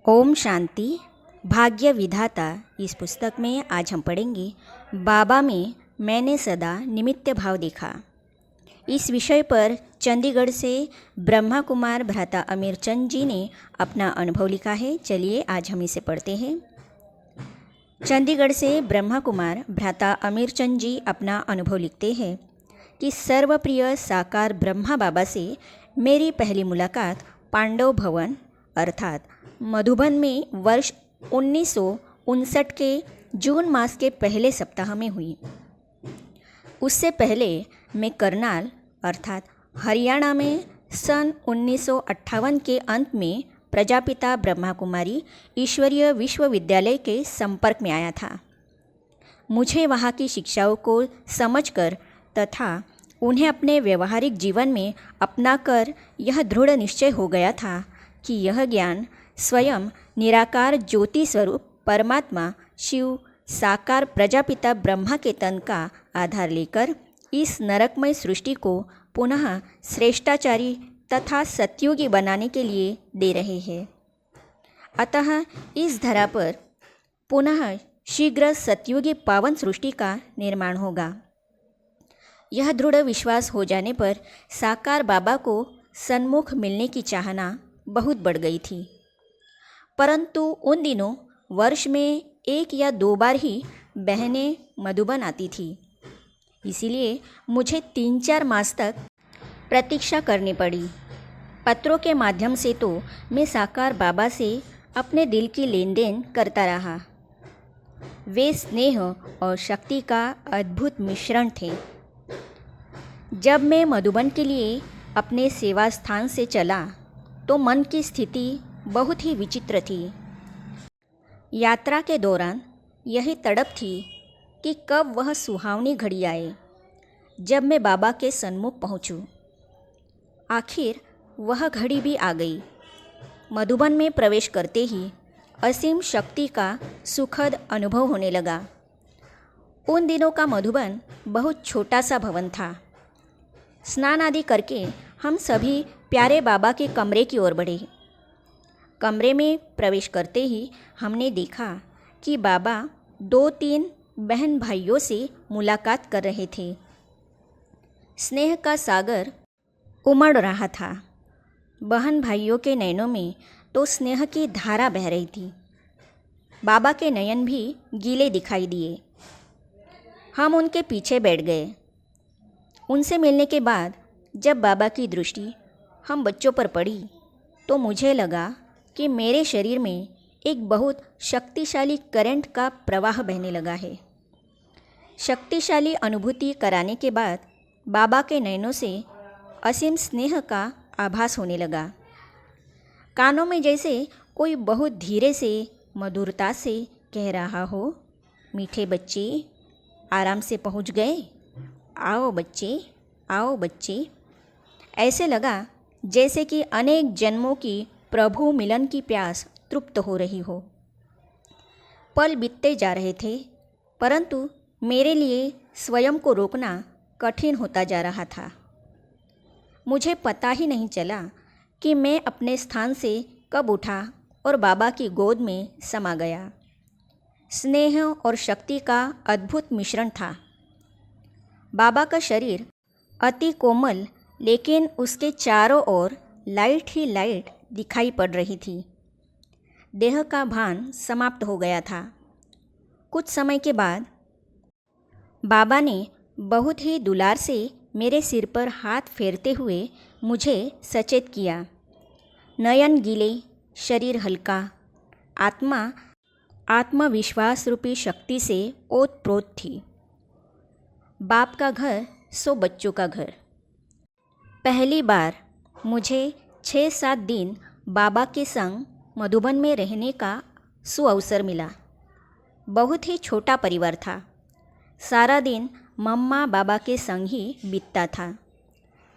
ओम शांति। भाग्य विधाता इस पुस्तक में आज हम पढ़ेंगे बाबा में मैंने सदा निमित्त भाव देखा। इस विषय पर चंडीगढ़ से ब्रह्मा कुमार भ्राता अमीर चंद जी ने अपना अनुभव लिखा है। चलिए आज हम इसे पढ़ते हैं। चंडीगढ़ से ब्रह्मा कुमार भ्राता अमीर चंद जी अपना अनुभव लिखते हैं कि सर्वप्रिय साकार ब्रह्मा बाबा से मेरी पहली मुलाकात पांडव भवन अर्थात मधुबन में वर्ष 1959 के जून मास के पहले सप्ताह में हुई। उससे पहले मैं करनाल अर्थात हरियाणा में सन 1958 के अंत में प्रजापिता ब्रह्मा कुमारी ईश्वरीय विश्वविद्यालय के संपर्क में आया था। मुझे वहाँ की शिक्षाओं को समझकर तथा उन्हें अपने व्यवहारिक जीवन में अपनाकर यह दृढ़ निश्चय हो गया था कि यह ज्ञान स्वयं निराकार ज्योति स्वरूप परमात्मा शिव साकार प्रजापिता ब्रह्मा के तन का आधार लेकर इस नरकमय सृष्टि को पुनः श्रेष्ठाचारी तथा सत्युगी बनाने के लिए दे रहे हैं। अतः इस धरा पर पुनः शीघ्र सत्युगी पावन सृष्टि का निर्माण होगा। यह दृढ़ विश्वास हो जाने पर साकार बाबा को सन्मुख मिलने की चाहना बहुत बढ़ गई थी। परंतु उन दिनों वर्ष में 1 या 2 बार ही बहनें मधुबन आती थी, इसीलिए मुझे 3-4 मास तक प्रतीक्षा करनी पड़ी। पत्रों के माध्यम से तो मैं साकार बाबा से अपने दिल की लेन देन करता रहा। वे स्नेह और शक्ति का अद्भुत मिश्रण थे। जब मैं मधुबन के लिए अपने सेवा स्थान से चला तो मन की स्थिति बहुत ही विचित्र थी। यात्रा के दौरान यही तड़प थी कि कब वह सुहावनी घड़ी आए जब मैं बाबा के सन्मुख पहुँचूं। आखिर वह घड़ी भी आ गई। मधुबन में प्रवेश करते ही असीम शक्ति का सुखद अनुभव होने लगा। उन दिनों का मधुबन बहुत छोटा सा भवन था। स्नान आदि करके हम सभी प्यारे बाबा के कमरे की ओर बढ़े। कमरे में प्रवेश करते ही हमने देखा कि बाबा 2-3 बहन भाइयों से मुलाकात कर रहे थे। स्नेह का सागर उमड़ रहा था। बहन भाइयों के नयनों में तो स्नेह की धारा बह रही थी। बाबा के नयन भी गीले दिखाई दिए। हम उनके पीछे बैठ गए। उनसे मिलने के बाद जब बाबा की दृष्टि हम बच्चों पर पड़ी तो मुझे लगा कि मेरे शरीर में एक बहुत शक्तिशाली करंट का प्रवाह बहने लगा है। शक्तिशाली अनुभूति कराने के बाद बाबा के नयनों से असीम स्नेह का आभास होने लगा। कानों में जैसे कोई बहुत धीरे से मधुरता से कह रहा हो, मीठे बच्चे आराम से पहुंच गए, आओ बच्चे, आओ बच्चे। ऐसे लगा जैसे कि अनेक जन्मों की प्रभु मिलन की प्यास तृप्त हो रही हो। पल बीतते जा रहे थे, परंतु मेरे लिए स्वयं को रोकना कठिन होता जा रहा था। मुझे पता ही नहीं चला कि मैं अपने स्थान से कब उठा और बाबा की गोद में समा गया। स्नेह और शक्ति का अद्भुत मिश्रण था। बाबा का शरीर अति कोमल लेकिन उसके चारों ओर लाइट ही लाइट दिखाई पड़ रही थी। देह का भान समाप्त हो गया था। कुछ समय के बाद बाबा ने बहुत ही दुलार से मेरे सिर पर हाथ फेरते हुए मुझे सचेत किया। नयन गीले, शरीर हल्का, आत्मा आत्मविश्वास रूपी शक्ति से ओतप्रोत थी। बाप का घर सो बच्चों का घर। पहली बार मुझे 6-7 दिन बाबा के संग मधुबन में रहने का सुअवसर मिला। बहुत ही छोटा परिवार था। सारा दिन मम्मा बाबा के संग ही बीतता था।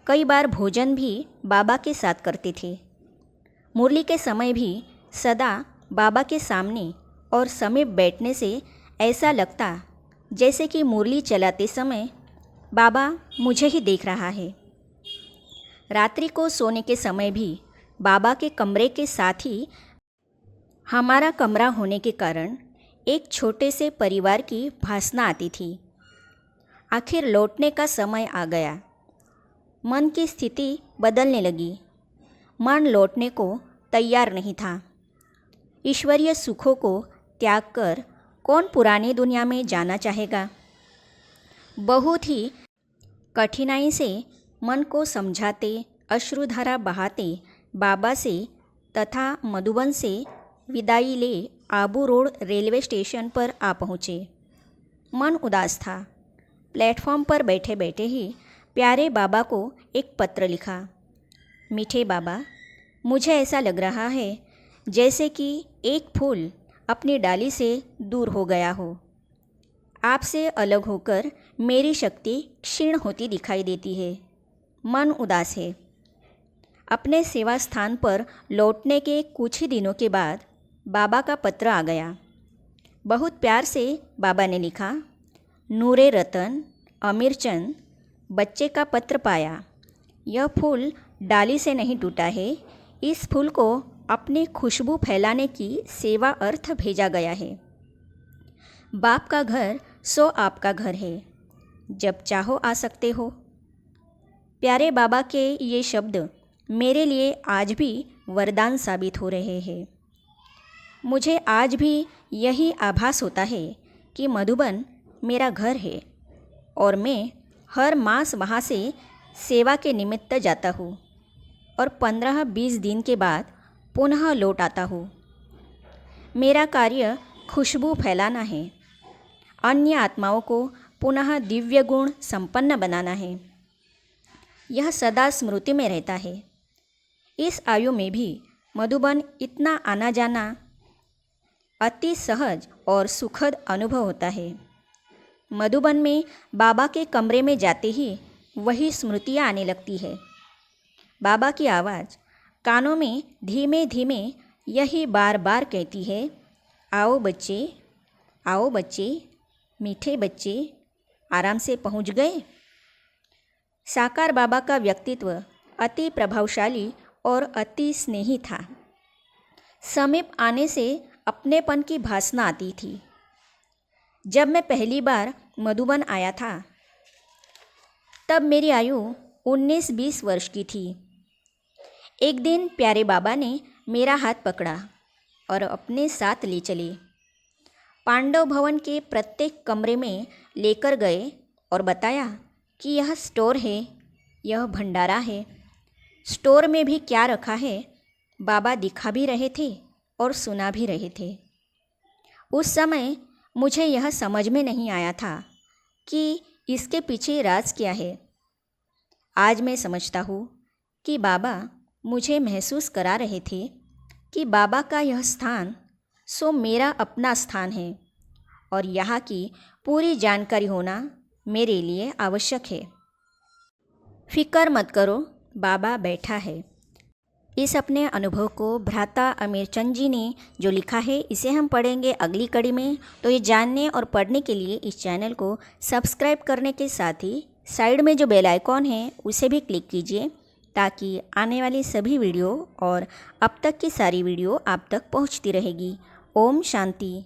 कई बार भोजन भी बाबा के साथ करते थे। मुरली के समय भी सदा बाबा के सामने और समीप बैठने से ऐसा लगता जैसे कि मुरली चलाते समय बाबा मुझे ही देख रहा है। रात्रि को सोने के समय भी बाबा के कमरे के साथ ही हमारा कमरा होने के कारण एक छोटे से परिवार की भासना आती थी। आखिर लौटने का समय आ गया। मन की स्थिति बदलने लगी। मन लौटने को तैयार नहीं था। ईश्वरीय सुखों को त्याग कर कौन पुरानी दुनिया में जाना चाहेगा। बहुत ही कठिनाई से मन को समझाते, अश्रुधारा बहाते बाबा से तथा मधुबन से विदाई ले आबू रोड रेलवे स्टेशन पर आ पहुँचे। मन उदास था। प्लेटफॉर्म पर बैठे बैठे ही प्यारे बाबा को एक पत्र लिखा। मीठे बाबा, मुझे ऐसा लग रहा है जैसे कि एक फूल अपनी डाली से दूर हो गया हो। आपसे अलग होकर मेरी शक्ति क्षीण होती दिखाई देती है। मन उदास है। अपने सेवा स्थान पर लौटने के कुछ ही दिनों के बाद बाबा का पत्र आ गया। बहुत प्यार से बाबा ने लिखा, नूरे रतन अमीरचंद, बच्चे का पत्र पाया। यह फूल डाली से नहीं टूटा है। इस फूल को अपनी खुशबू फैलाने की सेवा अर्थ भेजा गया है। बाप का घर सो आपका घर है। जब चाहो आ सकते हो। प्यारे बाबा के ये शब्द मेरे लिए आज भी वरदान साबित हो रहे हैं। मुझे आज भी यही आभास होता है कि मधुबन मेरा घर है और मैं हर मास वहाँ से सेवा के निमित्त जाता हूँ और 15-20 दिन के बाद पुनः लौट आता हूँ। मेरा कार्य खुशबू फैलाना है। अन्य आत्माओं को पुनः दिव्य गुण संपन्न बनाना है। यह सदा स्मृति में रहता है। इस आयु में भी मधुबन इतना आना जाना अति सहज और सुखद अनुभव होता है। मधुबन में बाबा के कमरे में जाते ही वही स्मृतियाँ आने लगती है। बाबा की आवाज़ कानों में धीमे धीमे यही बार बार कहती है, आओ बच्चे, आओ बच्चे, मीठे बच्चे, आराम से पहुंच गए। साकार बाबा का व्यक्तित्व अति प्रभावशाली और अति स्नेही था। समीप आने से अपनेपन की भासना आती थी। जब मैं पहली बार मधुबन आया था तब मेरी आयु 19-20 वर्ष की थी। एक दिन प्यारे बाबा ने मेरा हाथ पकड़ा और अपने साथ ले चले। पांडव भवन के प्रत्येक कमरे में लेकर गए और बताया कि यह स्टोर है, यह भंडारा है। स्टोर में भी क्या रखा है बाबा दिखा भी रहे थे और सुना भी रहे थे। उस समय मुझे यह समझ में नहीं आया था कि इसके पीछे राज क्या है। आज मैं समझता हूँ कि बाबा मुझे महसूस करा रहे थे कि बाबा का यह स्थान सो मेरा अपना स्थान है और यहाँ की पूरी जानकारी होना मेरे लिए आवश्यक है। फिक्र मत करो, बाबा बैठा है। इस अपने अनुभव को भ्राता अमीरचंद जी ने जो लिखा है इसे हम पढ़ेंगे अगली कड़ी में। तो ये जानने और पढ़ने के लिए इस चैनल को सब्सक्राइब करने के साथ ही साइड में जो बेल आइकॉन है उसे भी क्लिक कीजिए ताकि आने वाली सभी वीडियो और अब तक की सारी वीडियो आप तक पहुंचती रहेगी। ओम शांति।